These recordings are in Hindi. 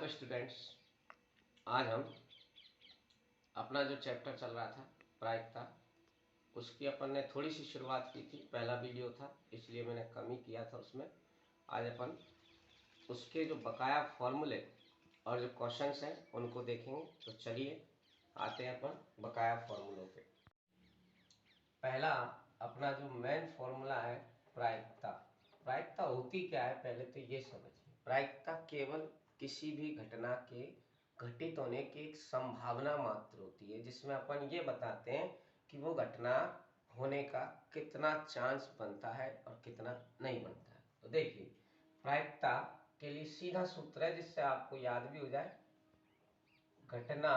तो स्टूडेंट्स, आज हम अपना जो चैप्टर चल रहा था प्रायिकता, उसकी अपन ने थोड़ी सी शुरुआत की थी। पहला वीडियो था इसलिए मैंने कम ही किया था उसमें। आज अपन उसके जो बकाया फॉर्मूले और जो क्वेश्चंस हैं उनको देखेंगे। तो चलिए आते हैं अपन बकाया फॉर्मूलों पे। पहला अपना जो मेन फॉर्मूला है प्रायिकता। प्रायिकता होती क्या है पहले तो ये समझिए। प्रायिकता केवल किसी भी घटना के घटित होने की एक संभावना मात्र होती है, जिसमें अपन ये बताते हैं कि वो घटना होने का कितना चांस बनता है और कितना नहीं बनता है। तो देखिए, प्रायिकता के लिए सीधा सूत्र है जिससे आपको याद भी हो जाए। घटना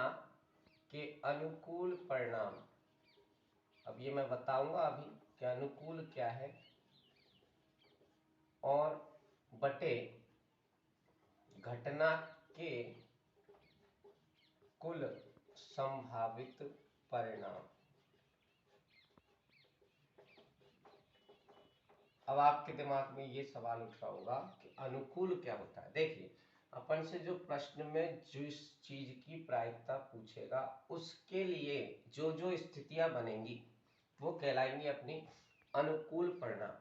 के अनुकूल परिणाम, अब ये मैं बताऊंगा अभी कि अनुकूल क्या है, और बटे घटना के कुल संभावित परिणाम। अब आपके दिमाग में ये सवाल उठ रहा होगा कि अनुकूल क्या होता है। देखिए, अपन से जो प्रश्न में जिस चीज की प्रायिकता पूछेगा उसके लिए जो जो स्थितियां बनेंगी वो कहलाएंगी अपनी अनुकूल परिणाम।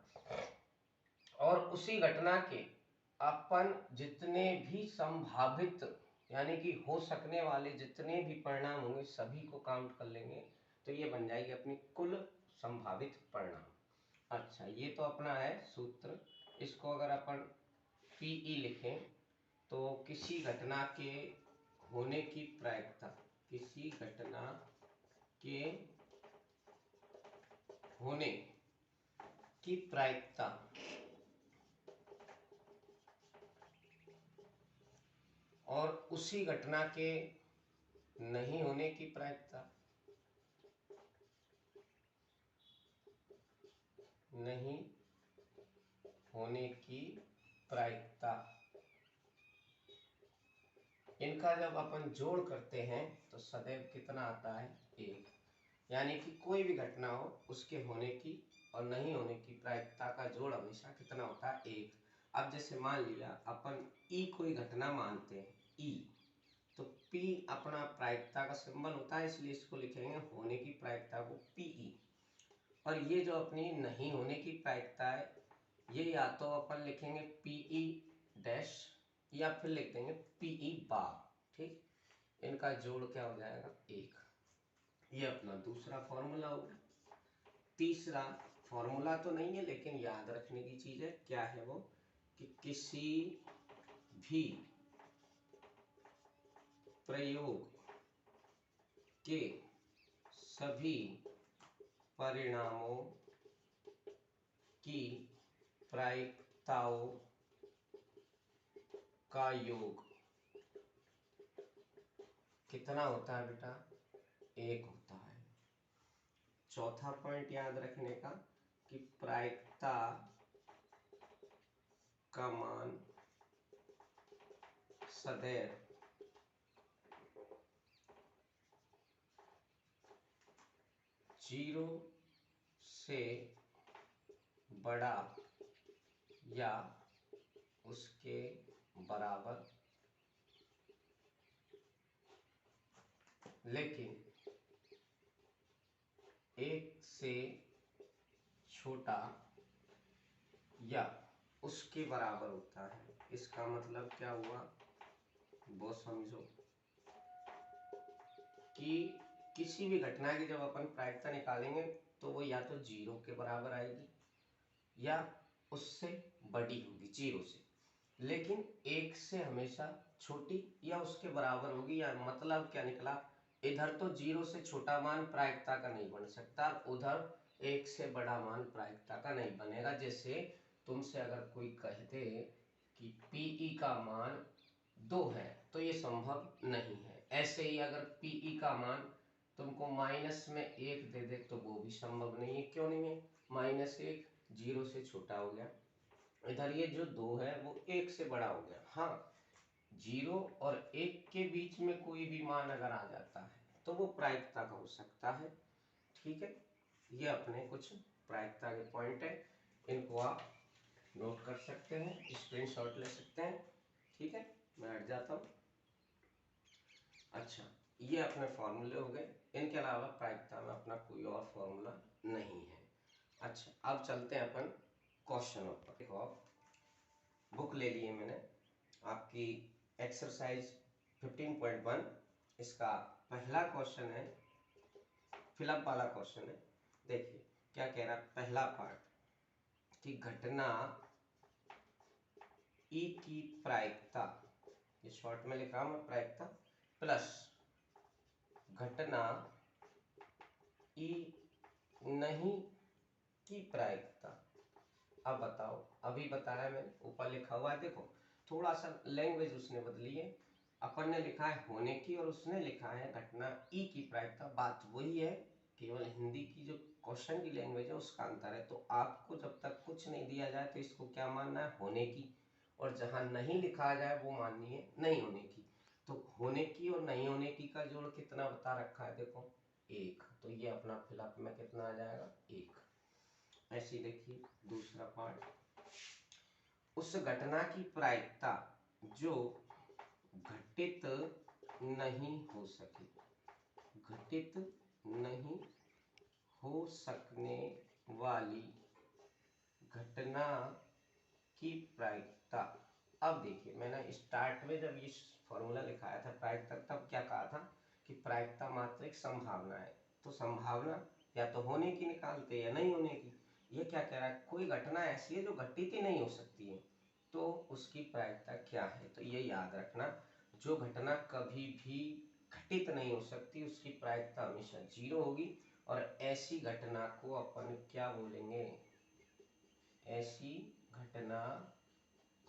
और उसी घटना के अपन जितने भी संभावित यानी कि हो सकने वाले जितने भी परिणाम होंगे सभी को काउंट कर लेंगे, तो ये बन जाएगी अपनी कुल संभावित परिणाम। अच्छा, ये तो अपना है सूत्र। इसको अगर अपन पीई लिखें तो किसी घटना के होने की प्रायिकता, किसी घटना के होने की प्रायिकता और उसी घटना के नहीं होने की प्रायिकता, नहीं होने की प्रायिकता, इनका जब अपन जोड़ करते हैं तो सदैव कितना आता है? 1। यानी कि कोई भी घटना हो उसके होने की और नहीं होने की प्रायिकता का जोड़ हमेशा कितना होता है? 1। अब जैसे मान लिया अपन ई कोई घटना मानते हैं ई, तो P अपना प्रायिकता का सिंबल होता है, इसलिए इसको लिखेंगे होने की प्रायिकता को PE। और ये जो अपनी नहीं होने की प्रायिकता है ये या तो अपन लिखेंगे PE डैश या फिर लिख देंगे PE बार। ठीक, इनका जोड़ क्या हो जाएगा? 1। ये अपना दूसरा फॉर्मूला हो गया। तीसरा फॉर्मूला तो नहीं है लेकिन याद रखने की चीज है। क्या है वो? कि किसी भी प्रयोग के सभी परिणामों की प्रायिकताओं का योग कितना होता है बेटा? 1 होता है। चौथा पॉइंट याद रखने का कि प्रायिकता का मान सदैव जीरो से बड़ा या उसके बराबर, लेकिन 1 से छोटा या उसके बराबर होता है। इसका मतलब क्या हुआ वो समझो कि किसी भी घटना की जब अपन प्रायिकता निकालेंगे तो वो या तो 0 के बराबर आएगी या उससे बड़ी होगी 0 से, लेकिन 1 से हमेशा छोटी या उसके बराबर होगी। या मतलब क्या निकला? इधर तो 0 से छोटा मान प्रायिकता का नहीं बन सकता, उधर 1 से बड़ा मान प्रायिकता का नहीं बनेगा। जैसे तुमसे अगर कोई कहते कि PE का मान 2 है तो ये संभव नहीं है। ऐसे ही अगर PE का मान तुमको माइनस में 1 दे दे तो वो भी संभव नहीं है। क्यों नहीं है? -1 0 से छोटा हो गया, इधर ये जो 2 है वो 1 से बड़ा हो गया। हाँ, 0 और 1 के बीच में कोई भी मान अगर आ जाता है तो वो प्रायिकता का हो सकता है। ठीक है, ये अपने कुछ प्रायिकता के पॉइंट है, इनको आप नोट कर सकते हैं, स्क्रीनशॉट ले सकते हैं। ठीक है, मैं हट जाता हूँ। अच्छा, ये अपने फॉर्मूले हो गए, इनके अलावा प्रायिकता में अपना कोई और फॉर्मूला नहीं है। अच्छा, अब चलते हैं अपन क्वेश्चनों पर। देखो, बुक ले लिए मैंने आपकी एक्सरसाइज 15.1, इसका पहला क्वेश्चन है, फिलअप वाला क्वेश्चन है। देखिए क्या कह रहा है, पहला पार्ट कि घटना ई की प्रायिकता, ये शॉर्ट में लिखा मैं, प्रायिकता प्लस घटना ई नहीं की प्रायिकता। अब बताओ, अभी बताया मैंने, ऊपर लिखा हुआ है, देखो थोड़ा सा लैंग्वेज उसने बदली है। अपन ने लिखा है होने की और उसने लिखा है घटना ई की प्रायिकता। बात वही है, केवल हिंदी की जो क्वेश्चन की लैंग्वेज है उसका अंतर है। तो आपको जब तक कुछ नहीं दिया जाए तो इसको क्या मानना है, होने की, और जहां नहीं लिखा जाए वो माननी है नहीं होने की। तो होने की और नहीं होने की का जोड़ कितना बता रखा है, देखो 1। तो ये अपना फिलअप में कितना आ जाएगा, 1। ऐसी देखिए दूसरा पार्ट, उस घटना की प्रायिकता जो घटित नहीं हो सकी, घटित नहीं हो सकने वाली घटना की प्रायिकता। अब देखिए मैंने स्टार्ट में जब ये फॉर्मूला लिखाया था प्रायिकता, तब क्या कहा था कि प्रायिकता मात्र एक संभावना है। तो संभावना या तो होने की निकालते या नहीं होने की। ये क्या कह रहा है, कोई घटना ऐसी है जो घटित ही नहीं हो सकती है, तो उसकी प्रायिकता क्या है। तो ये याद रखना, जो घटना कभी भी घटित नहीं हो सकती उसकी प्रायिकता हमेशा 0 होगी। और ऐसी घटना को अपन क्या बोलेंगे, ऐसी घटना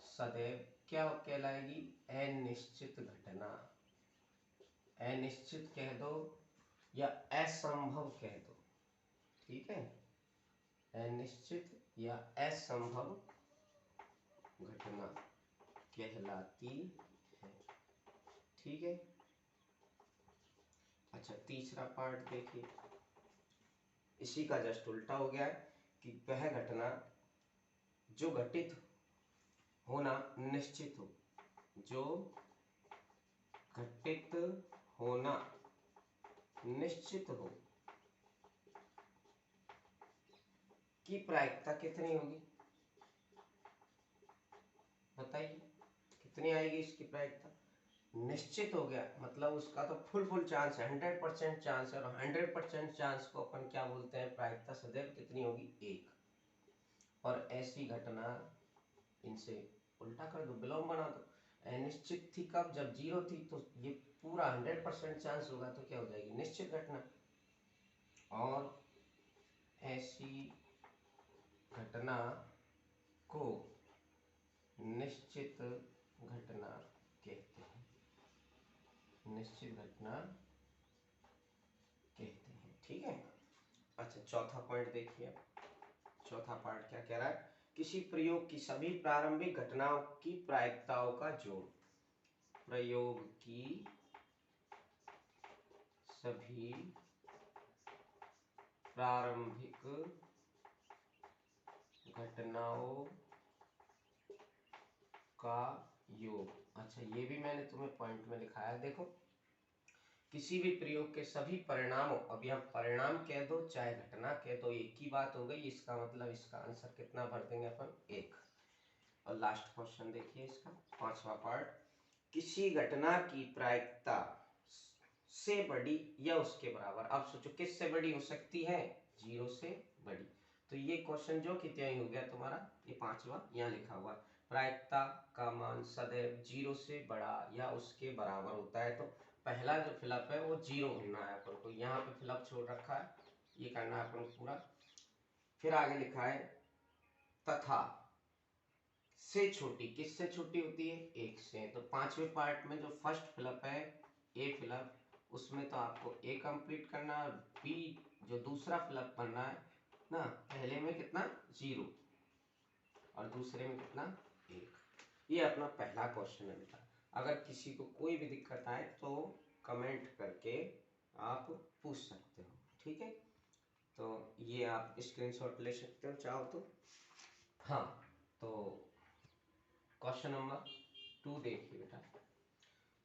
सदैव क्या कहलाएगी, अनिश्चित घटना। अनिश्चित कह दो या असंभव कह दो, ठीक है, अनिश्चित या असंभव घटना कहलाती है, ठीक है। अच्छा, तीसरा पार्ट देखिए, इसी का जस्ट उल्टा हो गया है कि वह घटना जो घटित होना निश्चित हो, जो घटित होना निश्चित हो की प्रायिकता कितनी होगी, बताइए कितनी आएगी इसकी प्रायिकता। निश्चित हो गया मतलब उसका तो फुल चांस है, 100% चांस है, और 100% चांस को अपन क्या बोलते हैं, प्रायिकता सदैव कितनी होगी, 1। और ऐसी घटना, इनसे उल्टा कर दो, विलोम बना दो। अनिश्चित थी कब, जब 0 थी, तो ये पूरा 100% चांस होगा तो क्या हो जाएगी, निश्चित घटना। और ऐसी घटना को निश्चित घटना कहते हैं, निश्चित घटना कहते हैं, ठीक है। अच्छा, चौथा पॉइंट देखिए, चौथा पार्ट क्या कह रहा है, किसी प्रयोग की सभी प्रारंभिक घटनाओं की प्रायिकताओं का जोड़, प्रयोग की सभी प्रारंभिक घटनाओं का योग। अच्छा, ये भी मैंने तुम्हें पॉइंट में लिखाया है, देखो किसी भी प्रयोग के सभी परिणामों, अब यहाँ परिणाम कह दो चाहे घटना कह दो, एक ही बात हो गई। इसका मतलब इसका आंसर कितना भर देंगे अपन, 1। और लास्ट क्वेश्चन देखिए इसका, पांचवा पार्ट, किसी घटना की प्रायिकता से बड़ी या उसके बराबर। अब सोचो किससे बड़ी हो सकती है, 0 से बड़ी। तो ये क्वेश्चन जो कि त्याग हो गया तुम्हारा, ये पांचवा यहाँ लिखा हुआ, प्रायिकता का मान सदैव 0 से बड़ा या उसके बराबर होता है। तो पहला जो फिलअप है वो 0 होना है अपन को, यहाँ पे फिलअप छोड़ रखा है, ये करना है अपन को पूरा। फिर आगे लिखा है तथा से छोटी, किससे छोटी होती है, 1 से। तो पांचवें पार्ट में जो फर्स्ट फिलअप है, ए फिलअप, उसमें तो आपको ए कंप्लीट करना है, और बी जो दूसरा फिलअप करना है ना, पहले में कितना 0 और दूसरे में कितना 1। ये अपना पहला क्वेश्चन है बेटा। अगर किसी को कोई भी दिक्कत आए तो कमेंट करके आप पूछ सकते हो, ठीक है। तो ये आप स्क्रीनशॉट ले सकते हो चाहो तो। हाँ, तो क्वेश्चन नंबर 2 देखिए बेटा,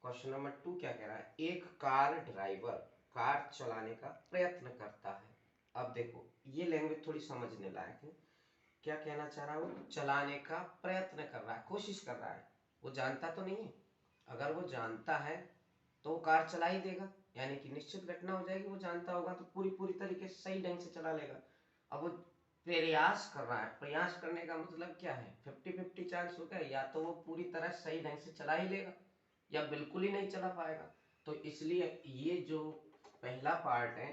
क्वेश्चन नंबर 2 क्या कह रहा है, एक कार ड्राइवर कार चलाने का प्रयत्न करता है। अब देखो ये लैंग्वेज थोड़ी समझने लायक है। क्या कहना चाह रहा है, वो चलाने का प्रयत्न कर रहा है, कोशिश कर रहा है, वो जानता तो नहीं है। अगर वो जानता है तो वो कार चला ही देगा, यानी कि निश्चित घटना हो जाएगी। वो जानता होगा तो पूरी पूरी तरीके से सही ढंग से चला लेगा। अब वो प्रयास कर रहा है, प्रयास करने का मतलब क्या है, 50-50 चांस हो गया, या तो वो पूरी तरह सही ढंग से चला ही लेगा या बिल्कुल ही नहीं चला पाएगा। तो इसलिए ये जो पहला पार्ट है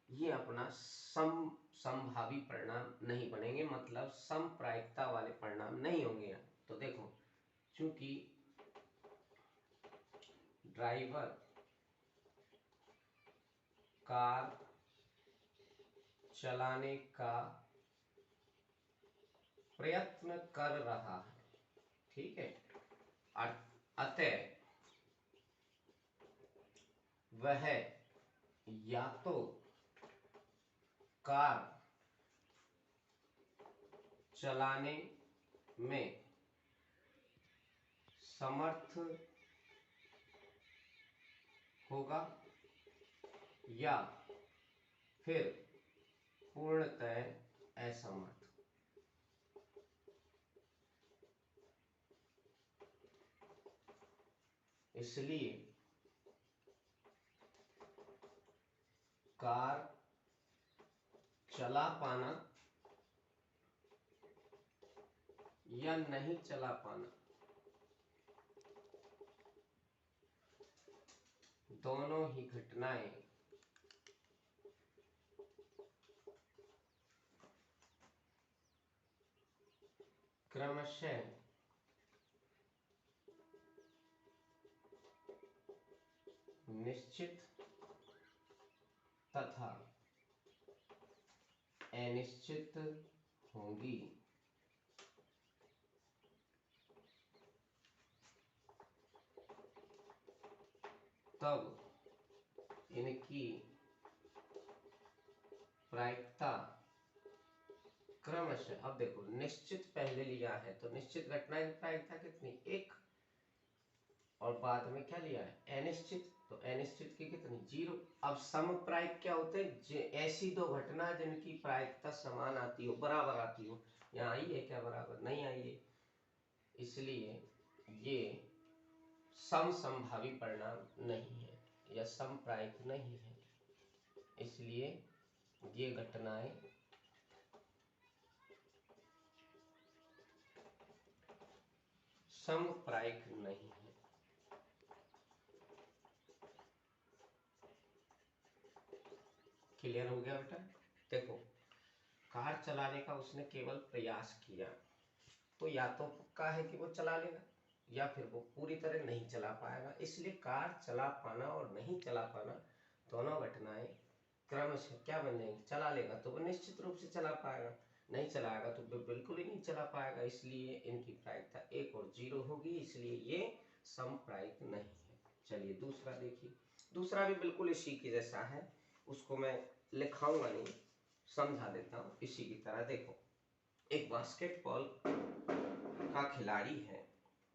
ये अपना संभावी परिणाम नहीं बनेंगे, मतलब समप्रायिकता वाले परिणाम नहीं होंगे यहाँ। तो देखो चूंकि ड्राइवर कार चलाने का प्रयत्न कर रहा है, ठीक है, अतः वह या तो कार चलाने में समर्थ होगा या फिर पूर्णतः असमर्थ। इसलिए कार चला पाना या नहीं चला पाना दोनों ही घटनाएं क्रमशः निश्चित तथा अनिश्चित होंगी। तब इनकी प्रायिकता क्रमशः, अब देखो निश्चित पहले लिया है तो निश्चित घटना की प्रायिकता कितनी, 1, और बाद में क्या लिया है, अनिश्चित, तो अनिश्चित की कितनी, 0। अब समप्रायिक क्या होते हैं, ऐसी दो घटना जिनकी प्रायिकता समान आती हो, बराबर आती हो। यहाँ आई है क्या, बराबर नहीं आई है, इसलिए ये समसंभावी परिणाम नहीं है या समप्रायिक नहीं है, इसलिए ये घटनाएं समप्रायिक नहीं है। क्लियर हो गया बेटा। देखो कार चलाने का उसने केवल प्रयास किया, तो या तो पक्का है कि वो चला लेगा या फिर वो पूरी तरह नहीं चला पाएगा। इसलिए कार चला पाना और नहीं चला पाना दोनों घटनाएं क्रमशः क्या बन जाएंगी, चला लेगा तो वो निश्चित रूप से चला पाएगा, नहीं चलाएगा तो वो बिल्कुल ही नहीं चला पाएगा। इसलिए इनकी प्रायिकता 1 और 0 होगी, इसलिए ये समप्रायिक नहीं है। चलिए दूसरा देखिए, दूसरा भी बिल्कुल इसी की जैसा है, उसको मैं लिखाऊंगा नहीं, समझा देता हूँ इसी की तरह। देखो एक बास्केटबॉल का खिलाड़ी है,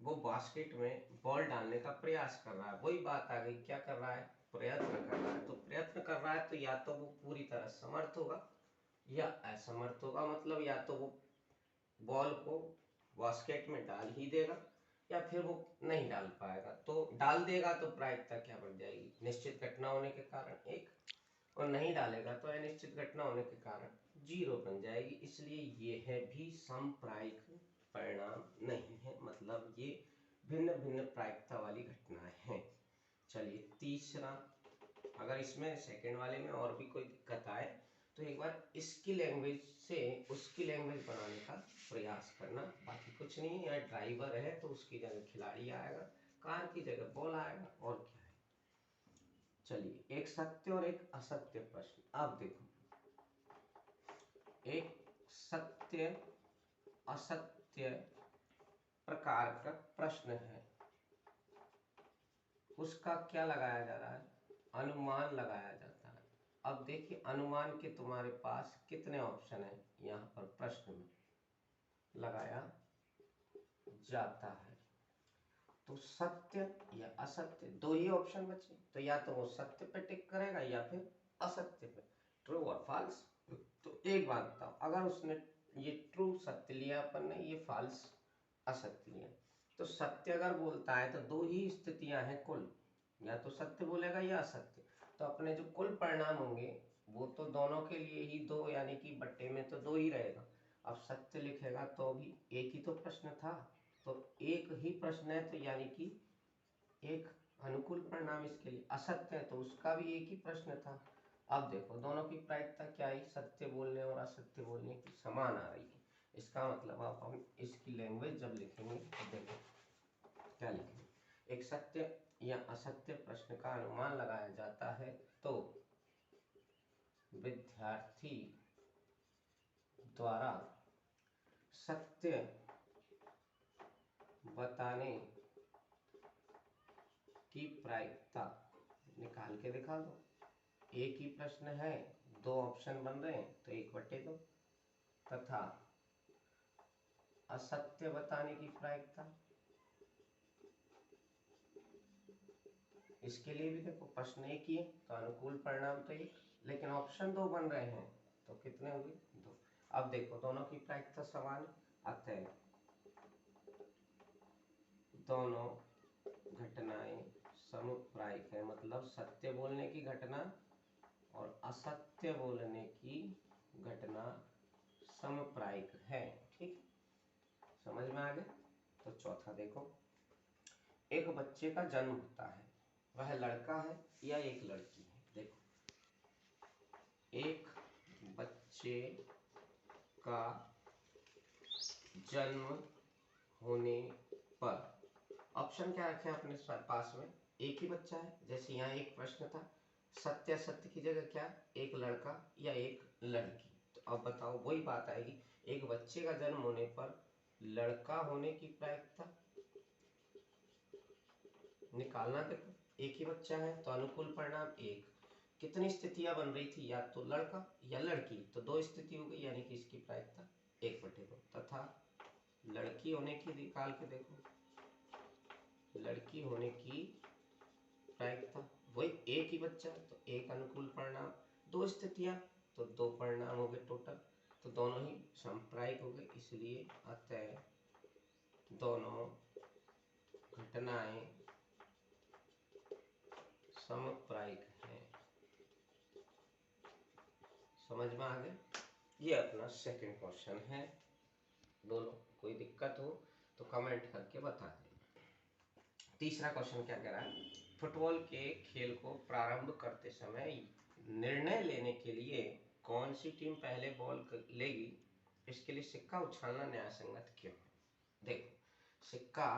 वो बास्केट में बॉल डालने का प्रयास कर रहा है, वही बात आ गई, क्या कर रहा है, प्रयत्न कर रहा है। तो प्रयत्न कर रहा है तो या तो वो पूरी तरह समर्थ होगा या असमर्थ होगा, मतलब या तो वो बॉल को बास्केट में डाल ही देगा या फिर वो नहीं डाल पाएगा। तो डाल देगा तो प्रायिकता क्या बन जाएगी, निश्चित घटना होने के कारण 1, और नहीं डालेगा तो अनिश्चित घटना होने के कारण 0 बन जाएगी। इसलिए ये है भी समप्रायिक परिणाम नहीं है, मतलब ये भिन्न भिन्न प्रायिकता वाली घटनाएं हैं। चलिए तीसरा, अगर इसमें सेकंड वाले में और भी कोई दिक्कत आए तो एक बार इसकी लैंग्वेज से उसकी लैंग्वेज बनाने का प्रयास करना, बाकी कुछ नहीं है। यहाँ ड्राइवर है तो उसकी जगह खिलाड़ी आएगा, कार की जगह बॉल आएगा, और क्या है। चलिए एक सत्य और एक असत्य प्रश्न। आप देखो एक सत्य असत्य प्रकार का प्रश्न है, उसका क्या लगाया जा रहा है, अनुमान लगाया जाता है। अब देखिए अनुमान के तुम्हारे पास कितने ऑप्शन है, यहाँ पर प्रश्न में लगाया जाता है। तो सत्य या असत्य दो ही ऑप्शन बचे, तो या तो वो सत्य पे टिक करेगा या फिर असत्य पे, ट्रू और फॉल्स। तो एक बात बताओ, अगर उसने ये ट्रू सत्य लिया अपन ने, ये फॉल्स असत्य लिया, तो सत्य अगर बोलता है तो दो ही स्थितियां हैं कुल, या तो सत्य बोलेगा या असत्य। तो अपने जो कुल परिणाम होंगे वो तो दोनों के लिए ही दो, यानी कि बट्टे में तो दो ही रहेगा। अब सत्य लिखेगा तो भी एक ही तो प्रश्न था, तो एक ही प्रश्न है, तो यानी कि एक अनुकूल परिणाम इसके लिए। असत्य है तो उसका भी एक ही प्रश्न था। अब देखो दोनों की प्रायिकता क्या है, सत्य बोलने और असत्य बोलने की समान आ रही है। इसका मतलब अब हम इसकी लैंग्वेज जब लिखेंगे तो देखो क्या लिखेंगे, एक सत्य या असत्य प्रश्न का अनुमान लगाया जाता है तो विद्यार्थी द्वारा सत्य बताने की प्रायिकता निकाल के दिखा दो। एक ही प्रश्न है, दो ऑप्शन बन रहे हैं, तो 1/2 तथा असत्य बताने की प्रायिकता, इसके लिए भी देखो प्रश्न एक ही है तो अनुकूल परिणाम तो एक, लेकिन ऑप्शन दो बन रहे हैं तो कितने हुए, दो। अब देखो दोनों की प्रायिकता समान है, अतः दोनों घटनाएं समप्रायिक है, मतलब सत्य बोलने की घटना और असत्य बोलने की घटना समप्रायिक है। ठीक, समझ में आ गया। तो चौथा देखो, एक बच्चे का जन्म होता है, वह लड़का है या एक लड़की है। देखो एक बच्चे का जन्म होने पर ऑप्शन क्या रखे अपने पास में, एक ही बच्चा है, जैसे यहाँ एक प्रश्न था, सत्य असत्य की जगह क्या, एक लड़का या एक लड़की। तो अब बताओ वही बात आएगी, एक बच्चे का जन्म होने पर लड़का होने की प्रायिकता निकालना। देखो एक ही बच्चा है तो अनुकूल परिणाम एक, कितनी स्थितियां बन रही थी, या तो लड़का या लड़की, तो दो स्थिति हो गई, यानी कि इसकी प्रायिकता 1/2 तथा लड़की होने की निकाल के देखो, लड़की होने की प्रायिकता वही, एक ही बच्चा तो एक अनुकूल परिणाम, दो स्थितियां तो दो परिणाम हो गए टोटल, तो दोनों ही संप्रायिक हो गए, इसलिए अतः दोनों घटनाएं समप्रायिक हैं। समझ में आ गए। ये अपना सेकंड क्वेश्चन है। बोलो कोई दिक्कत हो तो कमेंट करके बता देना। तीसरा क्वेश्चन क्या कह रहा है, फुटबॉल के खेल को प्रारंभ करते समय निर्णय लेने के लिए कौन सी टीम पहले बॉल लेगी, इसके लिए सिक्का उछालना न्याय संगत क्यों है। देखो सिक्का,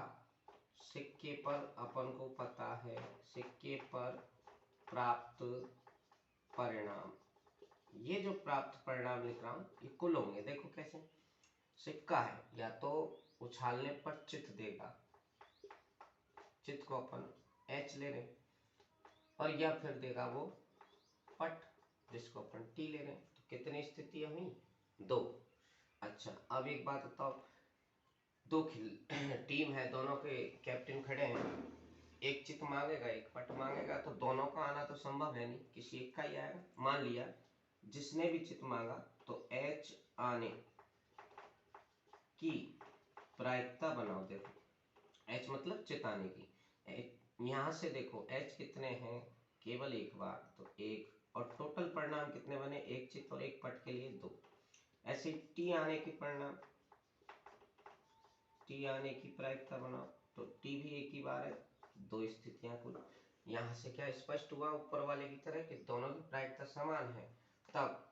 सिक्के पर अपन को पता है, सिक्के पर प्राप्त परिणाम, ये जो प्राप्त परिणाम लिख रहा हूं ये कुल होंगे। देखो कैसे, सिक्का है या तो उछालने पर चित देगा, चित को अपन एच ले रहे, और या फिर देगा वो पट, जिसको अपन टी ले रहे हैं। तो कितनी स्थितियां हुई, दो। अच्छा अब एक बात बताओ, दो टीम है, दोनों के कैप्टन खड़े हैं, एक चित मांगेगा एक पट मांगेगा, तो दोनों का आना तो संभव है नहीं, किसी एक का ही आएगा। मान लिया जिसने भी चित मांगा तो एच आने की प्रायिकता बनाओ। देखो एच मतलब चित आने की, यहां से देखो एच कितने हैं, केवल एक बार तो एक, और टोटल परिणाम कितने बने, एक चित और एक पट के लिए दो। ऐसे टी आने की परिणाम, टी आने की प्रायिकता बनाओ, तो टी भी एक ही बार है, दो स्थितियां कुल। यहां से क्या स्पष्ट हुआ ऊपर वाले की तरह कि दोनों की प्रायिकता समान है। तब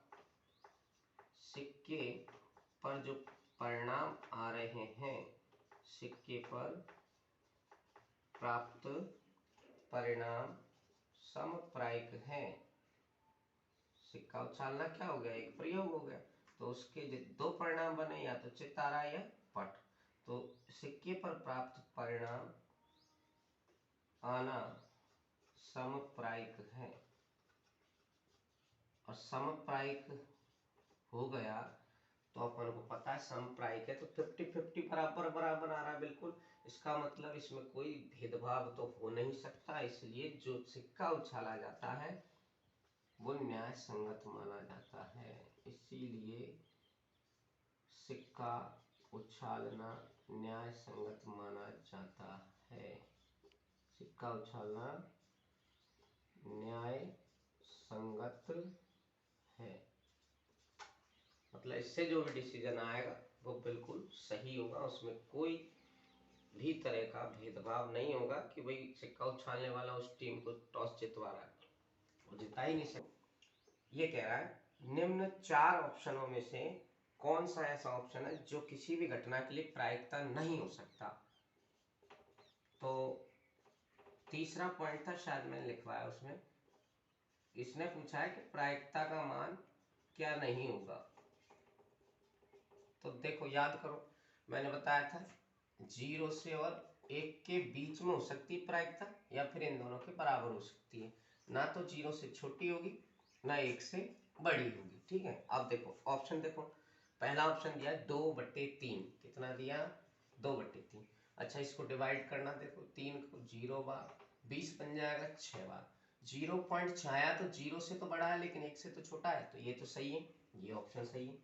सिक्के पर जो परिणाम आ रहे हैं, सिक्के पर प्राप्त परिणाम समप्रायिक हैं। सिक्का उछालना क्या हो गया, एक प्रयोग हो गया, तो उसके दो परिणाम बने, या तो चित्त आ रहा है या पट। तो सिक्के पर प्राप्त परिणाम आना समप्रायिक है, और समप्रायिक हो गया तो अपन को पता है समप्रायिक है तो 50-50 बराबर बराबर आ रहा है बिल्कुल, इसका मतलब इसमें कोई भेदभाव तो हो नहीं सकता, इसलिए जो सिक्का उछाला जाता है वो न्याय संगत माना जाता है। इसीलिए सिक्का उछालना न्याय संगत माना जाता है। सिक्का उछालना न्याय संगत है, मतलब इससे जो भी डिसीजन आएगा वो बिल्कुल सही होगा, उसमें कोई भी तरह का भेदभाव नहीं होगा कि भाई सिक्का उछालने वाला उस टीम को टॉस जितवा रहा है, वो जिता ही नहीं सकता। ये कह रहा है निम्न 4 ऑप्शनों में से कौन सा ऐसा ऑप्शन है जो किसी भी घटना के लिए प्रायिकता नहीं हो सकता। तो तीसरा पॉइंट था, शायद मैंने लिखवाया उसमें, इसने पूछा है कि प्रायिकता का मान क्या नहीं होगा। तो देखो याद करो, मैंने बताया था 0 से और 1 के बीच में हो सकती है प्रायिकता, या फिर इन दोनों के बराबर हो सकती है। ना तो 0 से छोटी होगी ना 1 से बड़ी होगी। ठीक है, अब देखो ऑप्शन देखो, पहला ऑप्शन दिया है 2/3। कितना दिया? 2/3। अच्छा, इसको डिवाइड करना, देखो 3 को 0 बार 20 बन जाएगा 6 बार। 0 पॉइंट छाया तो 0 से तो बड़ा है लेकिन 1 से तो छोटा है, तो ये तो सही है, ये ऑप्शन सही है।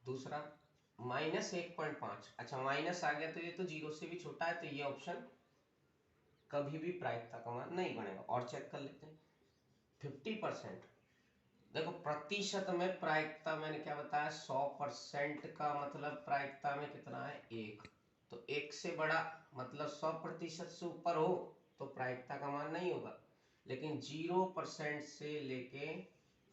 दूसरा -1.5, अच्छा माइनस आ गया तो ये तो 0 से भी छोटा है, तो ये ऑप्शन कभी भी प्रायिकता का मान नहीं बनेगा। और चेक कर लेते हैं 50%। देखो प्रतिशत में प्रायिकता मैंने क्या बताया, 100% का मतलब प्रायिकता में कितना है 1, तो 1 से बड़ा मतलब 100% से ऊपर हो तो प्रायिकता का मान नहीं होगा। लेकिन 0% से लेके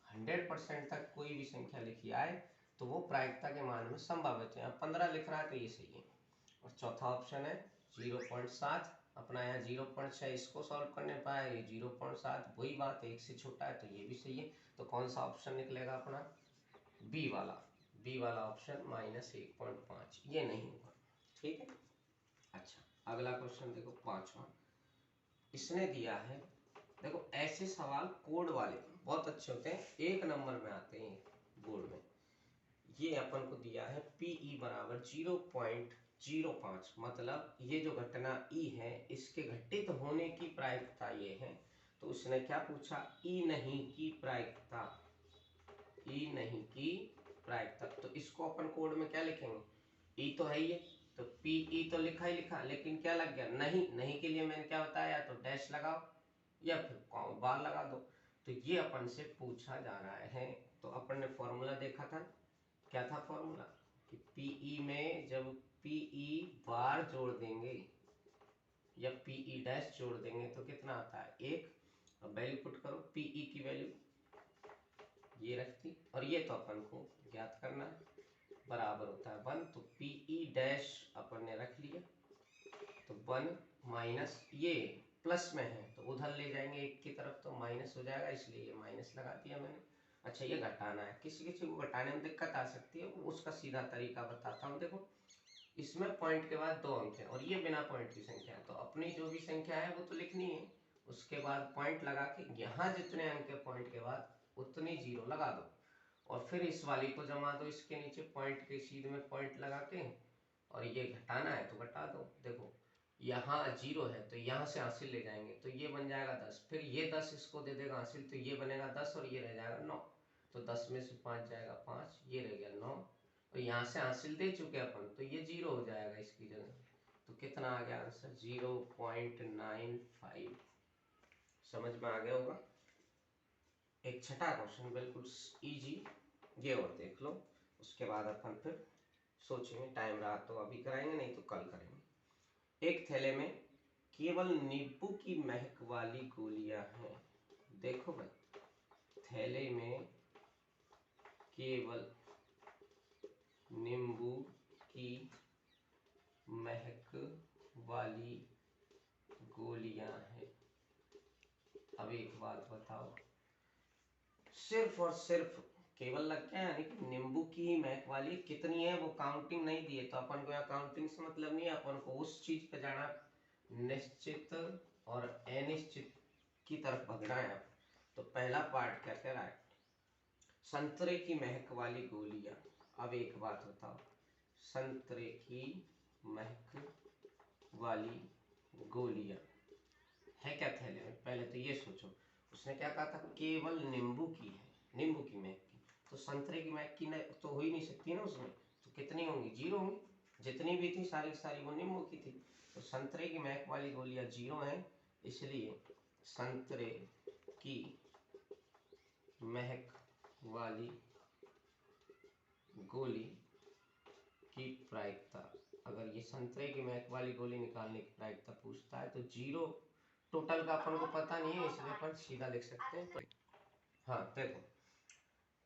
100% तक कोई भी संख्या लिखी आए तो वो प्रायिकता के मान में संभावित है। 15 लिख रहा है तो ये सही है। और चौथा ऑप्शन है 0.7, अपना यहाँ 0.6, इसको सॉल्व करने पाया, ये 0.7 वही बात 1 से छोटा है, तो ये भी सही है। तो कौन सा ऑप्शन निकलेगा अपना? बी वाला ऑप्शन -1.5, ये नहीं होगा। ठीक है, अच्छा अगला क्वेश्चन देखो 5वां, इसने दिया है, देखो ऐसे सवाल कोड वाले बहुत अच्छे होते हैं, 1 नंबर में आते हैं बोर्ड में। ये अपन को दिया है Pe बराबर 0.05, मतलब ये जो घटना E है इसके घटित होने की प्रायिकता ये है। तो उसने क्या पूछा? E नहीं की प्रायिकता, E नहीं की प्रायिकता। तो इसको अपन कोड में क्या लिखेंगे? E तो है ही है, तो Pe तो लिखा ही लिखा, लेकिन क्या लग गया? नहीं। नहीं के लिए मैंने क्या बताया, तो डैश लगाओ या फिर बार लगा दो। तो ये अपन से पूछा जा रहा है। तो अपन ने फॉर्मूला देखा था, क्या था फॉर्मूला, कि Pe में जब Pe बार जोड़ देंगे या Pe डैश जोड़ देंगे तो कितना आता है 1। अब वैल्यू पुट करो, Pe की वैल्यू ये रखती, और ये तो अपन को ज्ञात करना है, बराबर होता है 1। तो Pe डैश अपन ने रख लिया, तो 1 माइनस ये प्लस में है तो उधर ले जाएंगे 1 की तरफ तो माइनस हो जाएगा, इसलिए ये माइनस लगा दिया मैंने। अच्छा, ये घटाना है, किसी किसी को घटाने में दिक्कत आ सकती है, उसका सीधा तरीका बताता हूँ। देखो इसमें पॉइंट के बाद 2 अंक है और ये बिना पॉइंट की संख्या है, तो अपनी जो भी संख्या है वो तो लिखनी है, उसके बाद पॉइंट लगा के यहाँ जितने अंक है पॉइंट के बाद उतनी 0 लगा दो, और फिर इस वाली को जमा दो इसके नीचे पॉइंट के सीधे में पॉइंट लगा के, और ये घटाना है तो घटा दो। देखो यहाँ 0 है तो यहाँ से हासिल ले जाएंगे तो ये बन जाएगा 10, फिर ये 10 इसको दे देगा हासिल तो ये बनेगा 10 और ये रह जाएगा 9, तो 10 में से 5 जाएगा 5, ये रह गया 9, और यहाँ से हासिल दे चुके अपन तो ये 0 हो जाएगा इसकी जगह। तो कितना आ गया आंसर? 0.95। समझ में आ गया होगा। एक छठा क्वेश्चन बिल्कुल इजी, ये और देख लो, उसके बाद अपन फिर सोचेंगे, टाइम रहा तो अभी कराएंगे नहीं तो कल करेंगे। एक थैले में केवल नींबू की महक वाली गोलियां हैं। देखो भाई, थैले में केवल नींबू की महक वाली गोलियां हैं। अब एक बात बताओ, सिर्फ और सिर्फ केवल लग गया, यानी कि नींबू की महक वाली कितनी है वो काउंटिंग नहीं दी है, तो अपन को यहाँ काउंटिंग से मतलब नहीं है, अपन को उस चीज पे जाना, निश्चित और अनिश्चित की तरफ भगना है। तो पहला पार्ट क्या कह रहा है? संतरे की महक वाली गोलियां। अब एक बात बताओ, संतरे की महक वाली गोलियां है क्या थैले में? पहले तो ये सोचो, उसने क्या कहा था? केवल नींबू की है, नींबू की महक की। तो संतरे की महक की तो हो ही नहीं सकती ना उसमें, तो कितनी होंगी? 0 होंगी। जितनी भी थी सारी सारी वो नींबू की थी। तो संतरे की महक वाली गोलियां 0 हैं, इसलिए संतरे की महक वाली गोली की प्रायिकता, अगर ये संतरे की महक वाली गोली निकालने की प्रायिकता पूछता है तो 0 टोटल का अपन को पता नहीं है, इसलिए अपन सीधा लिख सकते हैं। तो हाँ देखो,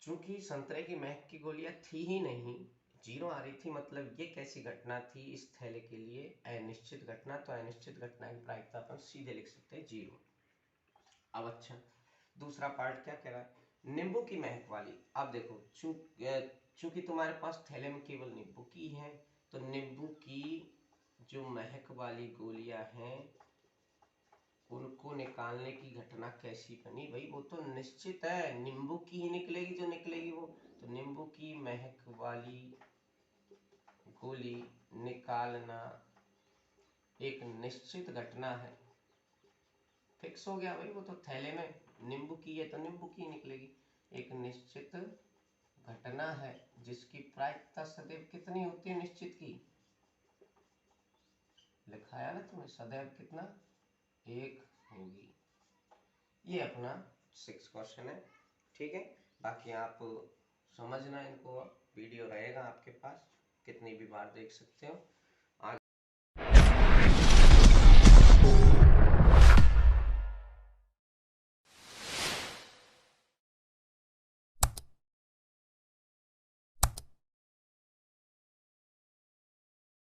चूंकि संतरे की महक की गोलियां थी ही नहीं, 0 आ रही थी, मतलब ये कैसी घटना थी इस थैले के लिए? अनिश्चित घटना। तो अनिश्चित घटना की प्रायिकता अपन सीधे लिख सकते हैं 0। अब अच्छा, दूसरा पार्ट क्या कह रहा है? नींबू की महक वाली। अब देखो, चूंकि तुम्हारे पास थैले में केवल नींबू की है, तो नींबू की जो महक वाली गोलियां हैं उनको निकालने की घटना कैसी बनी? भाई वो तो निश्चित है, नींबू की ही निकलेगी जो निकलेगी वो। तो नींबू की महक वाली गोली निकालना एक निश्चित घटना है। फिक्स हो गया भाई, वो तो थैले में नींबू की है तो नींबू की निकलेगी। एक निश्चित घटना है जिसकी प्रायिकता सदैव कितनी होती है? निश्चित की लिखाया ना तुम्हें, सदैव कितना? 1 होगी। ये अपना 6 क्वेश्चन है, ठीक है। बाकी आप समझना इनको, वीडियो रहेगा आपके पास, कितनी भी बार देख सकते हो।